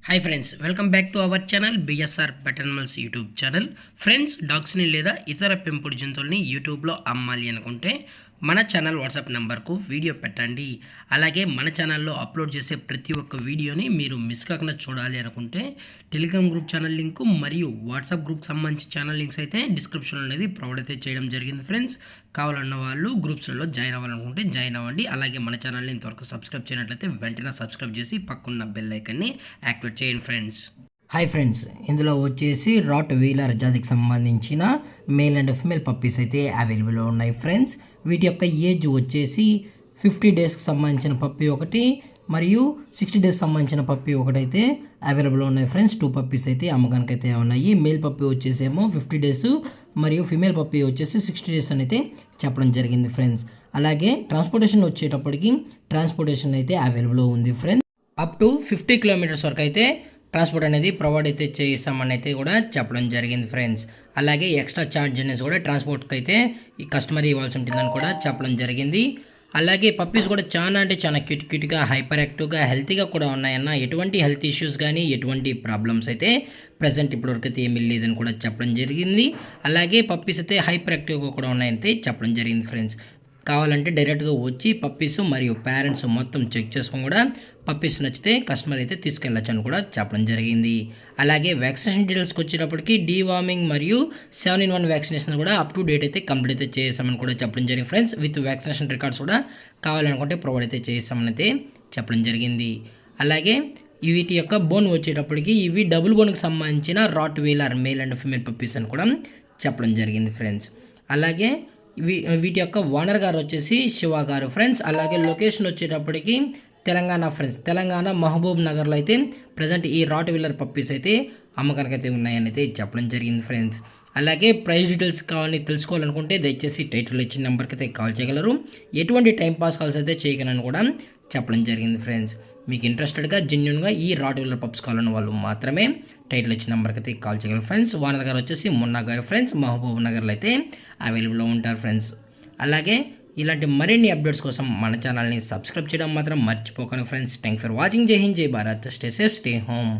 Hi friends, welcome back to our channel BSR pet animals YouTube channel. Friends, డాగ్స్ని లేదా ఇతర పెంపుడు జంతువుల్ని యూట్యూబ్లో అమ్మాలి అనుకుంటే మన ఛానల్ వాట్సాప్ నెంబర్కు వీడియో పెట్టండి. అలాగే మన ఛానల్లో అప్లోడ్ చేసే ప్రతి ఒక్క వీడియోని మీరు మిస్ కాకుండా చూడాలి అనుకుంటే టెలిగ్రామ్ గ్రూప్ ఛానల్ లింకు మరియు వాట్సాప్ గ్రూప్ సంబంధించి ఛానల్ లింక్స్ అయితే డిస్క్రిప్షన్లో అనేది ప్రొవైడ్ అయితే చేయడం జరిగింది. ఫ్రెండ్స్, కావాలన్న వాళ్ళు గ్రూప్స్లలో జాయిన్ అవ్వాలనుకుంటే జాయిన్ అవ్వండి. అలాగే మన ఛానల్ని ఇంతవరకు సబ్స్క్రైబ్ చేయనట్లయితే వెంటనే సబ్స్క్రైబ్ చేసి పక్కన్న బెల్ ఐకాన్ని యాక్టివేట్ చేయండి. ఫ్రెండ్స్, హాయ్ ఫ్రెండ్స్, ఇందులో వచ్చేసి రాట్ వీలర్ జాతికి సంబంధించిన మేల్ అండ్ ఫిమేల్ పప్పీస్ అయితే అవైలబుల్లో ఉన్నాయి. ఫ్రెండ్స్, వీటి యొక్క ఏజ్ వచ్చేసి 50 డేస్కి సంబంధించిన పప్పీ ఒకటి మరియు 60 డేస్ సంబంధించిన పప్పీ ఒకటైతే అవైలబుల్లో ఉన్నాయి. ఫ్రెండ్స్, 2 పప్పీస్ అయితే అమ్మకానికి అయితే ఉన్నాయి. మేల్ పప్పీ వచ్చేసేమో 50 డేస్ మరియు ఫిమేల్ పప్పీ వచ్చేసి 60 డేస్ అని అయితే చెప్పడం జరిగింది. ఫ్రెండ్స్, అలాగే ట్రాన్స్పోర్టేషన్ వచ్చేటప్పటికి ట్రాన్స్పోర్టేషన్ అయితే అవైలబుల్లో ఉంది. ఫ్రెండ్స్, అప్ టు 50 కిలోమీటర్స్ వరకు అయితే ట్రాన్స్పోర్ట్ అనేది ప్రొవైడ్ అయితే చేస్తామని అయితే కూడా చెప్పడం జరిగింది. ఫ్రెండ్స్, అలాగే ఎక్స్ట్రా ఛార్జ్ అనేసి కూడా ట్రాన్స్పోర్ట్కి అయితే ఈ కస్టమర్ ఇవ్వాల్సి ఉంటుందని కూడా చెప్పడం జరిగింది. అలాగే పప్పీస్ కూడా చాలా అంటే చాలా క్యూట్గా హైపర్ యాక్టివ్గా హెల్తీగా కూడా ఉన్నాయన్న. ఎటువంటి హెల్త్ ఇష్యూస్ కానీ ఎటువంటి ప్రాబ్లమ్స్ అయితే ప్రజెంట్ ఇప్పటివరకు అయితే ఏమీ లేదని కూడా చెప్పడం జరిగింది. అలాగే పప్పీస్ అయితే హైపర్ యాక్టివ్గా కూడా ఉన్నాయని చెప్పడం జరిగింది. ఫ్రెండ్స్, కావాలంటే డైరెక్ట్గా వచ్చి పప్పీస్ మరియు పేరెంట్స్ మొత్తం చెక్ చేసుకొని కూడా పప్పీస్ నచ్చితే కస్టమర్ అయితే తీసుకెళ్ళచ్చు అని కూడా చెప్పడం జరిగింది. అలాగే వ్యాక్సినేషన్ డీటెయిల్స్కి వచ్చేటప్పటికి డీవార్మింగ్ మరియు 7-in-1 వ్యాక్సినేషన్ కూడా అప్ టు డేట్ అయితే కంప్లీట్ అయితే చేసామని కూడా చెప్పడం జరిగింది. ఫ్రెండ్స్, విత్ వ్యాక్సినేషన్ రికార్డ్స్ కూడా కావాలనుకుంటే ప్రొవైడ్ అయితే చేసామని అయితే చెప్పడం జరిగింది. అలాగే వీటి యొక్క బోన్ వచ్చేటప్పటికి ఇవి డబుల్ బోన్కి సంబంధించిన rottweiler male and female puppies అని కూడా చెప్పడం జరిగింది. ఫ్రెండ్స్, అలాగే వీటి యొక్క ఓనర్ గారు వచ్చేసి శివ గారు. ఫ్రెండ్స్, అలాగే లొకేషన్ వచ్చేటప్పటికి తెలంగాణ. ఫ్రెండ్స్, తెలంగాణ మహబూబ్ నగర్లో అయితే ప్రజెంట్ ఈ రాట్ వీలర్ పప్పీస్ అయితే అమ్మకానికి అయితే ఉన్నాయని అయితే చెప్పడం జరిగింది. ఫ్రెండ్స్, అలాగే ప్రైస్ డీటెయిల్స్ కావాలని తెలుసుకోవాలనుకుంటే దయచేసి టైటిల్ ఇచ్చిన నెంబర్కి అయితే కాల్ చేయగలరు. ఎటువంటి టైంపాస్ కాల్స్ అయితే చేయగలని కూడా చెప్పడం జరిగింది. ఫ్రెండ్స్, మీకు ఇంట్రెస్టెడ్గా జెన్యున్గా ఈ రాట్ వీలర్ పప్స్ కావాలన్న వాళ్ళు మాత్రమే టైటిల్ ఇచ్చిన నెంబర్కి అయితే కాల్ చేయగలరు. ఫ్రెండ్స్, ఓనర్ గారు వచ్చేసి మున్నా గారు. ఫ్రెండ్స్, మహబూబ్ నగర్లో అయితే అవైలబుల్లో ఉంటారు. ఫ్రెండ్స్, అలాగే ఇలాంటి మరిన్ని అప్డేట్స్ కోసం మన ఛానల్ని సబ్స్క్రైబ్ చేయడం మాత్రం మర్చిపోకండి. Friends, thank for watching. జై హింద్, జై Bharat. Stay safe, stay home.